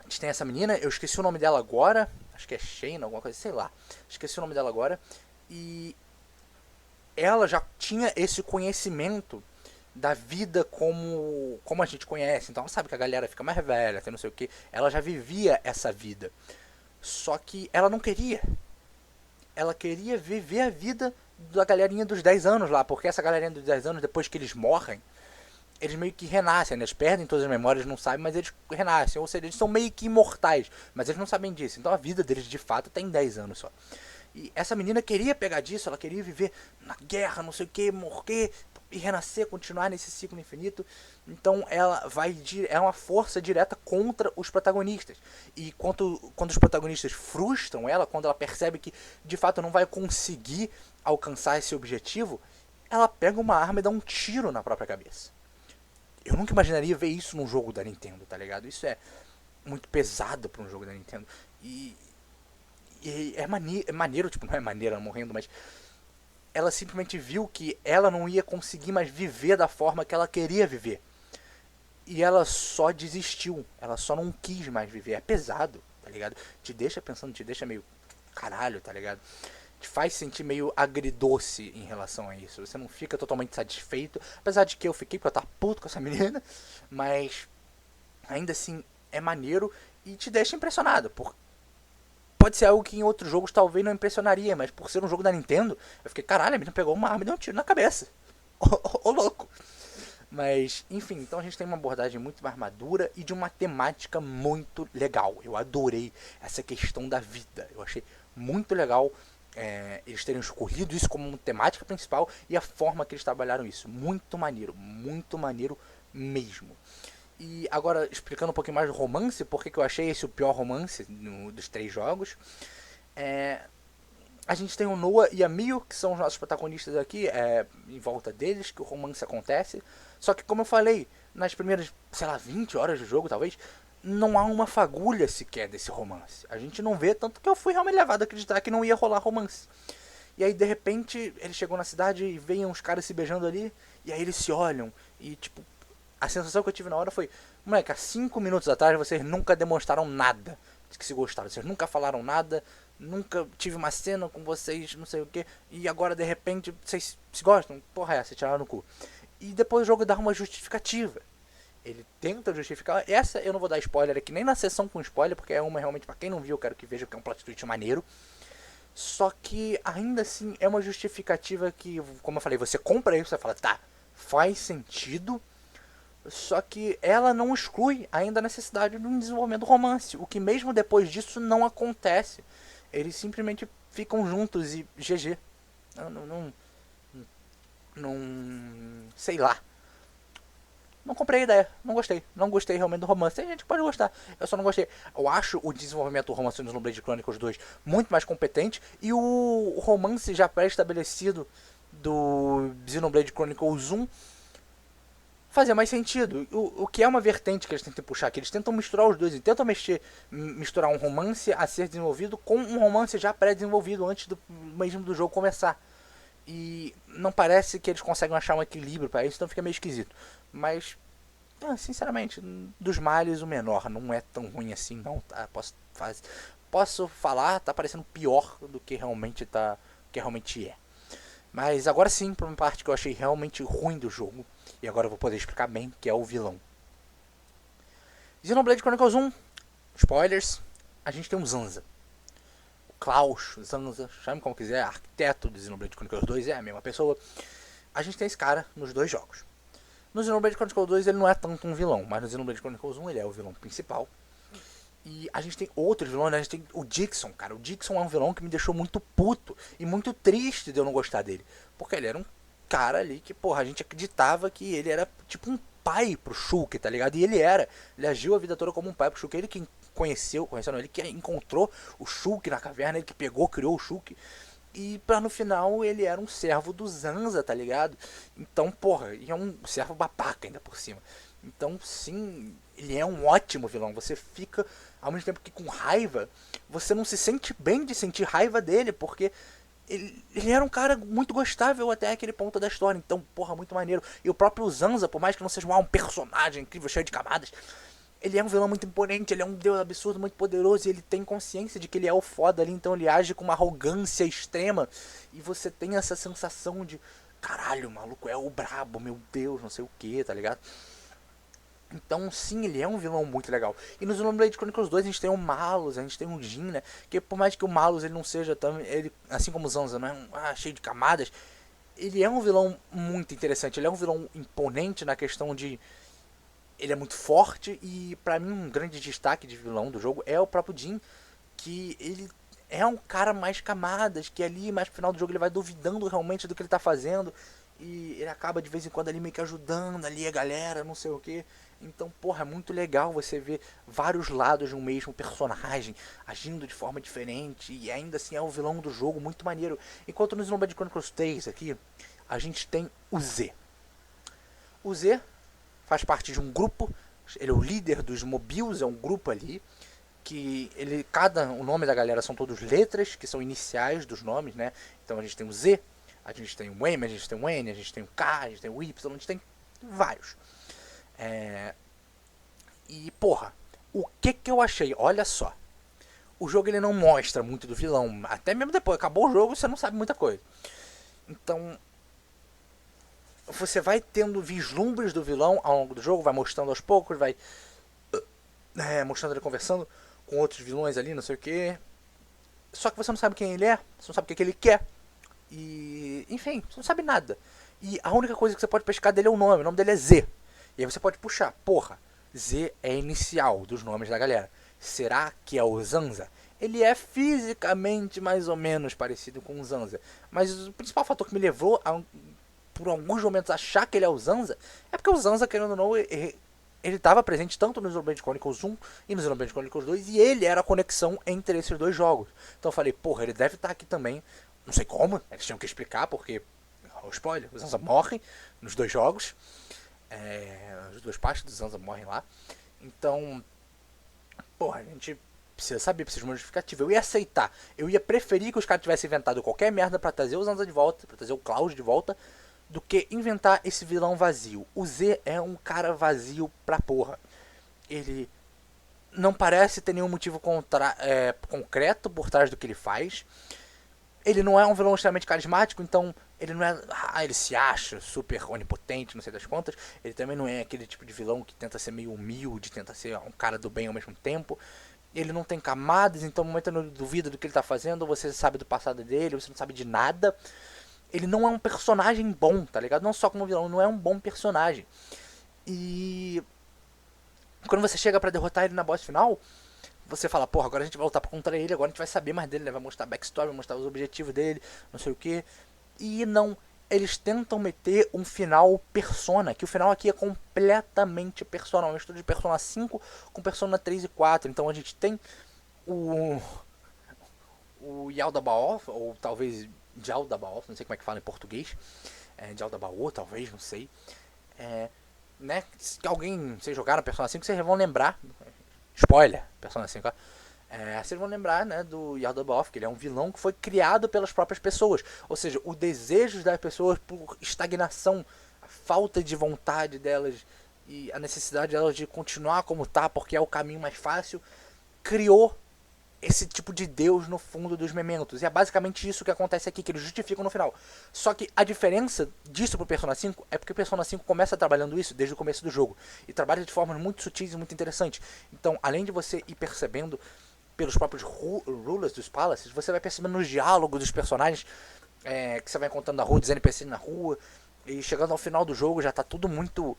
gente tem essa menina, eu esqueci o nome dela agora, acho que é Shayna, alguma coisa, sei lá, esqueci o nome dela agora, e ela já tinha esse conhecimento da vida como a gente conhece. Então ela sabe que a galera fica mais velha, tem não sei o que. Ela já vivia essa vida. Só que ela não queria. Ela queria viver a vida da galerinha dos 10 anos lá. Porque essa galerinha dos 10 anos, depois que eles morrem, eles meio que renascem. Né? Eles perdem todas as memórias, não sabem, mas eles renascem. Ou seja, eles são meio que imortais. Mas eles não sabem disso. Então a vida deles de fato tem 10 anos só. E essa menina queria pegar disso, ela queria viver na guerra, não sei o que, morrer e renascer, continuar nesse ciclo infinito. Então ela é uma força direta contra os protagonistas. E quando os protagonistas frustram ela, quando ela percebe que de fato não vai conseguir alcançar esse objetivo, ela pega uma arma e dá um tiro na própria cabeça. Eu nunca imaginaria ver isso num jogo da Nintendo, tá ligado? Isso é muito pesado pra um jogo da Nintendo. E é maneiro, tipo, não é maneiro ela morrendo, mas ela simplesmente viu que ela não ia conseguir mais viver da forma que ela queria viver. E ela só desistiu, ela só não quis mais viver. É pesado, tá ligado? Te deixa pensando, te deixa meio caralho, tá ligado? Te faz sentir meio agridoce em relação a isso. Você não fica totalmente satisfeito, apesar de que eu fiquei porque eu tava puto com essa menina, mas ainda assim é maneiro e te deixa impressionado, porque pode ser algo que em outros jogos talvez não impressionaria, mas por ser um jogo da Nintendo, eu fiquei, caralho, a menina pegou uma arma e deu um tiro na cabeça. Ô louco. Mas, enfim, então a gente tem uma abordagem muito mais madura e de uma temática muito legal. Eu adorei essa questão da vida. Eu achei muito legal eles terem escolhido isso como uma temática principal e a forma que eles trabalharam isso. Muito maneiro mesmo. E agora, explicando um pouquinho mais do romance, por que eu achei esse o pior romance dos 3 jogos. A gente tem o Noah e a Mio, que são os nossos protagonistas aqui, em volta deles, que o romance acontece. Só que, como eu falei, nas primeiras, sei lá, 20 horas do jogo, talvez, não há uma fagulha sequer desse romance. A gente não vê, tanto que eu fui realmente levado a acreditar que não ia rolar romance. E aí, de repente, ele chegou na cidade e veem uns caras se beijando ali, e aí eles se olham, e tipo, a sensação que eu tive na hora foi, moleque, há 5 minutos atrás vocês nunca demonstraram nada de que se gostaram, vocês nunca falaram nada, nunca tive uma cena com vocês, não sei o que, e agora de repente vocês se gostam? Porra, é, vocês tiraram no cu. E depois o jogo dá uma justificativa. Ele tenta justificar. Essa eu não vou dar spoiler aqui, nem na sessão com spoiler, porque é uma realmente, pra quem não viu, eu quero que veja, que é um plot twist maneiro. Só que ainda assim é uma justificativa que, como eu falei, você compra isso, você fala, tá, faz sentido. Só que ela não exclui ainda a necessidade de um desenvolvimento do romance. O que mesmo depois disso não acontece. Eles simplesmente ficam juntos e GG. Não sei lá. Não comprei a ideia, não gostei. Não gostei realmente do romance. Tem gente que pode gostar, eu só não gostei. Eu acho o desenvolvimento do romance no Xenoblade Chronicles 2 muito mais competente. E o romance já pré-estabelecido do Xenoblade Chronicles 1 fazia mais sentido. O que é uma vertente que eles tentam puxar, que eles tentam misturar os dois e tentam misturar um romance a ser desenvolvido com um romance já pré-desenvolvido antes mesmo do jogo começar. E não parece que eles conseguem achar um equilíbrio para isso, então fica meio esquisito. Mas, sinceramente, dos males o menor. Não é tão ruim assim, não. Tá? Posso falar, tá parecendo pior do que realmente é. Mas agora sim, para uma parte que eu achei realmente ruim do jogo. E agora eu vou poder explicar bem, que é o vilão. Xenoblade Chronicles 1, spoilers, a gente tem um Zanza. Klaus, Zanza, chame como quiser, arquiteto do Xenoblade Chronicles 2, é a mesma pessoa. A gente tem esse cara nos 2 jogos. No Xenoblade Chronicles 2 ele não é tanto um vilão, mas no Xenoblade Chronicles 1 ele é o vilão principal. E a gente tem outros vilões, a gente tem o Dixon, cara. O Dixon é um vilão que me deixou muito puto e muito triste de eu não gostar dele. Porque ele era um cara ali que, porra, a gente acreditava que ele era tipo um pai pro Shulk, tá ligado? E ele era. Ele agiu a vida toda como um pai pro Shulk. Ele que conheceu não, ele que encontrou o Shulk na caverna, ele que pegou, criou o Shulk. E pra no final ele era um servo do Zanza, tá ligado? Então, porra, e é um servo babaca ainda por cima. Então, sim, ele é um ótimo vilão. Você fica, ao mesmo tempo que com raiva, você não se sente bem de sentir raiva dele, porque ele era um cara muito gostável até aquele ponto da história. Então, porra, muito maneiro. E o próprio Zanza, por mais que não seja um personagem incrível, cheio de camadas, ele é um vilão muito imponente, ele é um deus absurdo, muito poderoso, e ele tem consciência de que ele é o foda ali, então ele age com uma arrogância extrema, e você tem essa sensação de, caralho, o maluco é o brabo, meu Deus, não sei o que, tá ligado? Então, sim, ele é um vilão muito legal. E no Xenoblade Chronicles 2 a gente tem o Malus, a gente tem o Jin, né? Que por mais que o Malus ele não seja tão, ele, assim como o Zanza, não é cheio de camadas, ele é um vilão muito interessante, ele é um vilão imponente na questão de ele é muito forte e pra mim um grande destaque de vilão do jogo é o próprio Jin, que ele é um cara mais camadas, que ali mais pro final do jogo ele vai duvidando realmente do que ele tá fazendo e ele acaba de vez em quando ali meio que ajudando ali a galera, não sei o que. Então, porra, é muito legal você ver vários lados de um mesmo personagem agindo de forma diferente e ainda assim é o vilão do jogo, muito maneiro. Enquanto no Xenoblade Chronicles 3 aqui, a gente tem o Z. O Z faz parte de um grupo, ele é o líder dos Mobiles, é um grupo ali, que o nome da galera são todos letras, que são iniciais dos nomes, né? Então a gente tem o Z, a gente tem o M, a gente tem o N, a gente tem o K, a gente tem o Y, a gente tem vários. E porra, o que eu achei? Olha só, o jogo ele não mostra muito do vilão, até mesmo depois, acabou o jogo você não sabe muita coisa. Então, você vai tendo vislumbres do vilão ao longo do jogo, vai mostrando aos poucos, vai mostrando ele conversando com outros vilões ali, não sei o que. Só que você não sabe quem ele é, você não sabe o que ele quer. E, enfim, você não sabe nada. E a única coisa que você pode pescar dele é o nome dele é Z. E aí você pode puxar, porra, Z é a inicial dos nomes da galera. Será que é o Zanza? Ele é fisicamente mais ou menos parecido com o Zanza. Mas o principal fator que me levou a, por alguns momentos, achar que ele é o Zanza é porque o Zanza, querendo ou não, ele estava presente tanto no Xenoblade Chronicles 1 e no Xenoblade Chronicles 2, e ele era a conexão entre esses dois jogos. Então eu falei, porra, ele deve estar aqui também. Não sei como, eles tinham que explicar, porque, o spoiler, o Zanza morre nos dois jogos. As duas partes do Zanza morrem lá. Então, porra, a gente precisa saber, precisa de uma justificativa. Eu ia aceitar, eu ia preferir que os caras tivessem inventado qualquer merda pra trazer o Zanza de volta, pra trazer o Cloud de volta, do que inventar esse vilão vazio. O Z é um cara vazio pra porra. Ele não parece ter nenhum motivo concreto por trás do que ele faz. Ele não é um vilão extremamente carismático, então ele não é. Ele se acha super onipotente, não sei das contas. Ele também não é aquele tipo de vilão que tenta ser meio humilde, tenta ser um cara do bem ao mesmo tempo. Ele não tem camadas, então no momento você não duvida do que ele tá fazendo, você sabe do passado dele, você não sabe de nada. Ele não é um personagem bom, tá ligado? Não só como vilão, não é um bom personagem. E quando você chega pra derrotar ele na boss final, você fala, porra, agora a gente vai lutar contra ele, agora a gente vai saber mais dele, né? Vai mostrar a backstory, vai mostrar os objetivos dele, não sei o que. E não, eles tentam meter um final Persona, que o final aqui é completamente Persona, uma mistura de Persona 5 com Persona 3 e 4. Então a gente tem o Yaldabaoth, ou talvez Jaldabaoth, não sei como é que fala em português, Jaldabaoth, talvez, não sei. Né? Se alguém, vocês jogaram Persona 5, vocês vão lembrar. Spoiler, Persona 5, ó. Vocês vão lembrar, né, do Yaldabaoth, que ele é um vilão que foi criado pelas próprias pessoas. Ou seja, o desejo das pessoas por estagnação, a falta de vontade delas e a necessidade delas de continuar como tá, porque é o caminho mais fácil, criou esse tipo de Deus no fundo dos Mementos. E é basicamente isso que acontece aqui, que eles justificam no final. Só que a diferença disso pro Persona 5 é porque o Persona 5 começa trabalhando isso desde o começo do jogo. E trabalha de formas muito sutis e muito interessantes. Então, além de você ir percebendo pelos próprios rulers dos palaces, você vai percebendo nos diálogos dos personagens que você vai encontrando na rua, dos NPCs na rua. E chegando ao final do jogo já tá tudo muito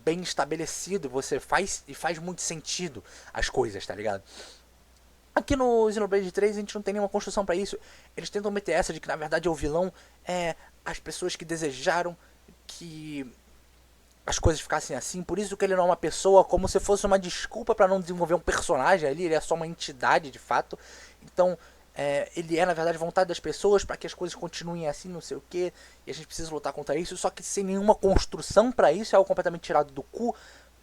bem estabelecido. Você faz muito sentido as coisas, tá ligado? Aqui no Xenoblade 3 a gente não tem nenhuma construção pra isso. Eles tentam meter essa de que na verdade o vilão é as pessoas que desejaram que as coisas ficassem assim. Por isso que ele não é uma pessoa, como se fosse uma desculpa pra não desenvolver um personagem ali. Ele é só uma entidade de fato. Então ele é na verdade vontade das pessoas pra que as coisas continuem assim, não sei o que. E a gente precisa lutar contra isso. Só que sem nenhuma construção pra isso, é algo completamente tirado do cu.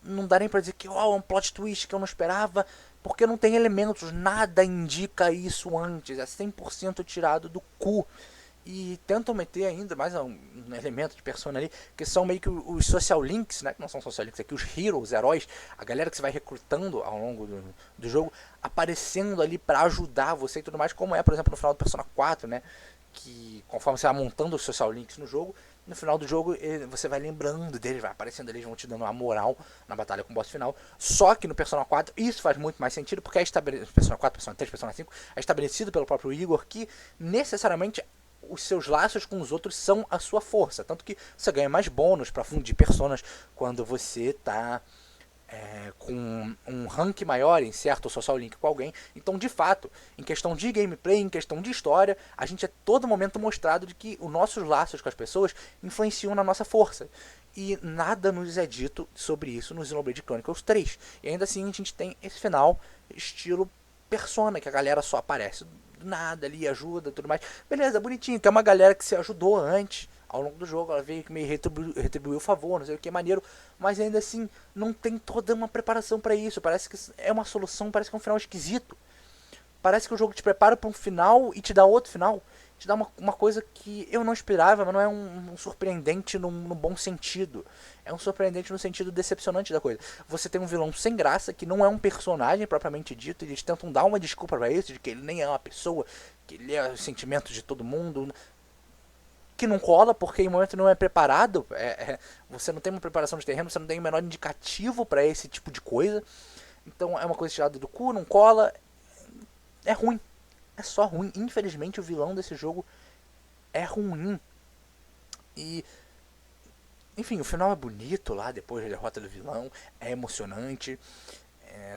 Não dá nem pra dizer que é um plot twist que eu não esperava, porque não tem elementos, nada indica isso antes, é 100% tirado do cu. E tentam meter ainda mais um elemento de Persona ali, que são meio que os social links, né? Que não são social links aqui, os heroes, heróis, a galera que você vai recrutando ao longo do jogo, aparecendo ali pra ajudar você e tudo mais, como é, por exemplo, no final do Persona 4, né? Que conforme você vai montando os social links no jogo, no final do jogo você vai lembrando deles, vai aparecendo eles, vão te dando uma moral na batalha com o boss final. Só que no Persona 4 isso faz muito mais sentido, porque é estabelecido, Persona 4, Persona 3, Persona 5, é estabelecido pelo próprio Igor que necessariamente os seus laços com os outros são a sua força. Tanto que você ganha mais bônus para fundir personas quando você tá com um rank maior em certo social link com alguém. Então, de fato, em questão de gameplay, em questão de história, a gente é todo momento mostrado de que os nossos laços com as pessoas influenciam na nossa força. E nada nos é dito sobre isso no Xenoblade Chronicles 3. E ainda assim a gente tem esse final estilo Persona, que a galera só aparece do nada ali, ajuda e tudo mais. Beleza, bonitinho, que é uma galera que se ajudou antes ao longo do jogo, ela veio que meio retribuiu o favor, não sei o que, maneiro, mas ainda assim não tem toda uma preparação pra isso. Parece que é uma solução, parece que é um final esquisito. Parece que o jogo te prepara pra um final e te dá outro final. Te dá uma coisa que eu não esperava, mas não é um surpreendente no bom sentido. É um surpreendente no sentido decepcionante da coisa. Você tem um vilão sem graça, que não é um personagem propriamente dito, e eles tentam dar uma desculpa pra isso, de que ele nem é uma pessoa, que ele é o sentimento de todo mundo, que não cola, porque em momento não é preparado, você não tem uma preparação de terreno, você não tem o menor indicativo pra esse tipo de coisa. Então é uma coisa tirada do cu, não cola, é ruim. é só ruim. Infelizmente o vilão desse jogo é ruim. E enfim, o final é bonito lá, depois da derrota do vilão, é emocionante,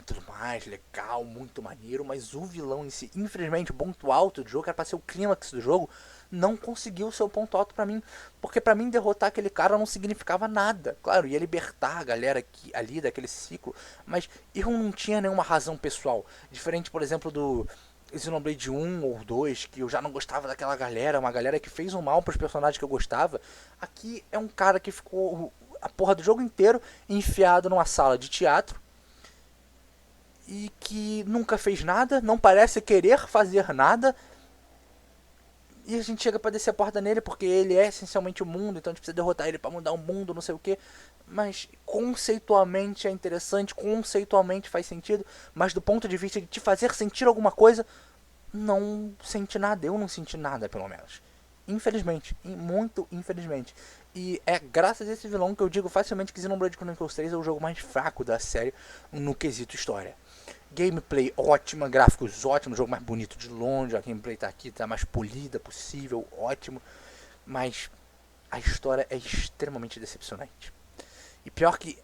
tudo mais, legal, muito maneiro, mas o vilão em si, infelizmente, o ponto alto do jogo, era pra ser o clímax do jogo, não conseguiu ser o ponto alto pra mim, porque pra mim derrotar aquele cara não significava nada. Claro, ia libertar a galera ali daquele ciclo, mas eu não tinha nenhuma razão pessoal, diferente, por exemplo, do Xenoblade 1 ou 2, que eu já não gostava daquela galera, uma galera que fez um mal pros personagens que eu gostava. Aqui é um cara que ficou a porra do jogo inteiro enfiado numa sala de teatro e que nunca fez nada, não parece querer fazer nada. E a gente chega pra descer a porta nele porque ele é essencialmente o mundo, então a gente precisa derrotar ele pra mudar o mundo, não sei o que. Mas conceitualmente é interessante, conceitualmente faz sentido, mas do ponto de vista de te fazer sentir alguma coisa, não senti nada. Eu não senti nada, pelo menos. Infelizmente, muito infelizmente. E é graças a esse vilão que eu digo facilmente que Xenoblade Chronicles 3 é o jogo mais fraco da série no quesito história. Gameplay ótima, gráficos ótimos, jogo mais bonito de longe, a gameplay tá aqui, tá mais polida possível, ótimo. Mas a história é extremamente decepcionante. E pior que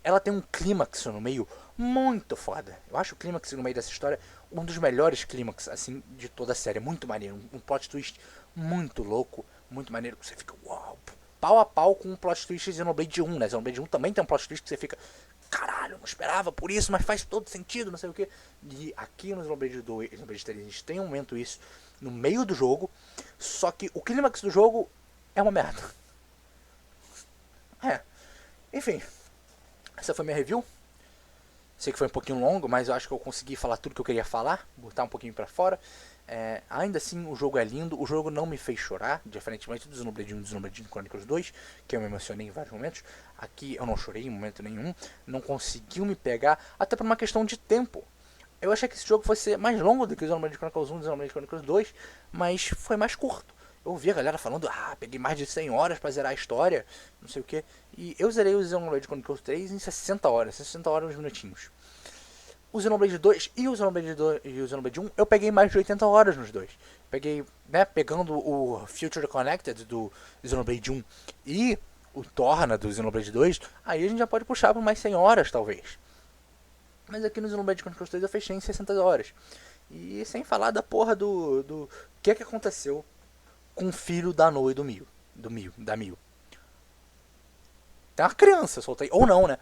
ela tem um clímax no meio muito foda. Eu acho o clímax no meio dessa história um dos melhores clímax assim de toda a série. Muito maneiro, um plot twist muito louco, muito maneiro. Você fica uau, pau a pau com o plot twist de Xenoblade 1, né? Xenoblade 1 também tem um plot twist que você fica caralho, não esperava por isso, mas faz todo sentido, não sei o que. E aqui no Xenoblade 2, Xenoblade 3, a gente tem um momento isso no meio do jogo, só que o clímax do jogo é uma merda. É, enfim, essa foi minha review. Sei que foi um pouquinho longo, mas eu acho que eu consegui falar tudo que eu queria falar, botar um pouquinho pra fora. Ainda assim, o jogo é lindo, o jogo não me fez chorar, diferentemente do Xenoblade 1 e do Xenoblade Chronicles 2, que eu me emocionei em vários momentos. Aqui eu não chorei em momento nenhum, não conseguiu me pegar, até por uma questão de tempo. Eu achei que esse jogo fosse ser mais longo do que o Xenoblade Chronicles 1 e o Xenoblade Chronicles 2, mas foi mais curto. Eu ouvi a galera falando, peguei mais de 100 horas pra zerar a história, não sei o que. E eu zerei o Xenoblade Chronicles 3 em 60 horas uns minutinhos. O Xenoblade 2 e o Xenoblade 1, eu peguei mais de 80 horas nos dois. Peguei, né, pegando o Future Connected do Xenoblade 1 e o Torna do Xenoblade 2, aí a gente já pode puxar por mais 100 horas, talvez. Mas aqui no Xenoblade Chronicles 3 eu fechei em 60 horas. E sem falar da porra do que aconteceu com o filho da Noe e da Mio. Tem uma criança, soltei, ou não, né?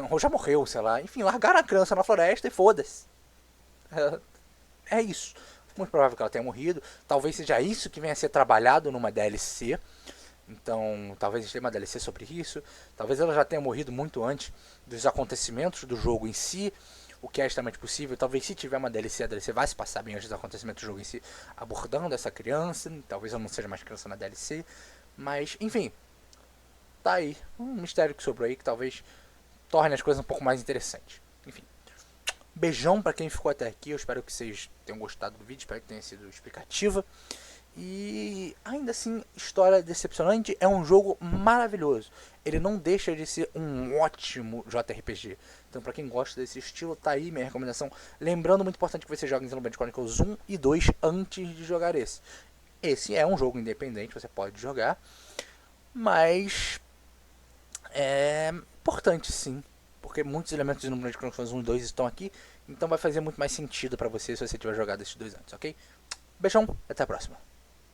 Ou já morreu, sei lá. Enfim, largaram a criança na floresta e foda-se. É isso. Muito provável que ela tenha morrido. Talvez seja isso que venha a ser trabalhado numa DLC. Então, talvez a gente tenha uma DLC sobre isso. Talvez ela já tenha morrido muito antes dos acontecimentos do jogo em si. O que é extremamente possível. Talvez se tiver uma DLC, a DLC vai se passar bem antes dos acontecimentos do jogo em si, abordando essa criança. Talvez ela não seja mais criança na DLC. Mas, enfim. Tá aí. Um mistério que sobrou aí que talvez torne as coisas um pouco mais interessantes. Enfim. Beijão pra quem ficou até aqui. Eu espero que vocês tenham gostado do vídeo. Espero que tenha sido explicativa. E ainda assim, história decepcionante. É um jogo maravilhoso. Ele não deixa de ser um ótimo JRPG. Então pra quem gosta desse estilo, tá aí minha recomendação. Lembrando, muito importante que você jogue em Xenoblade Chronicles 1 e 2 antes de jogar esse. Esse é um jogo independente, você pode jogar. Mas é importante sim, porque muitos elementos de Xenoblade Chronicles 1 e 2 estão aqui, então vai fazer muito mais sentido pra você se você tiver jogado esses dois antes, ok? Beijão, até a próxima.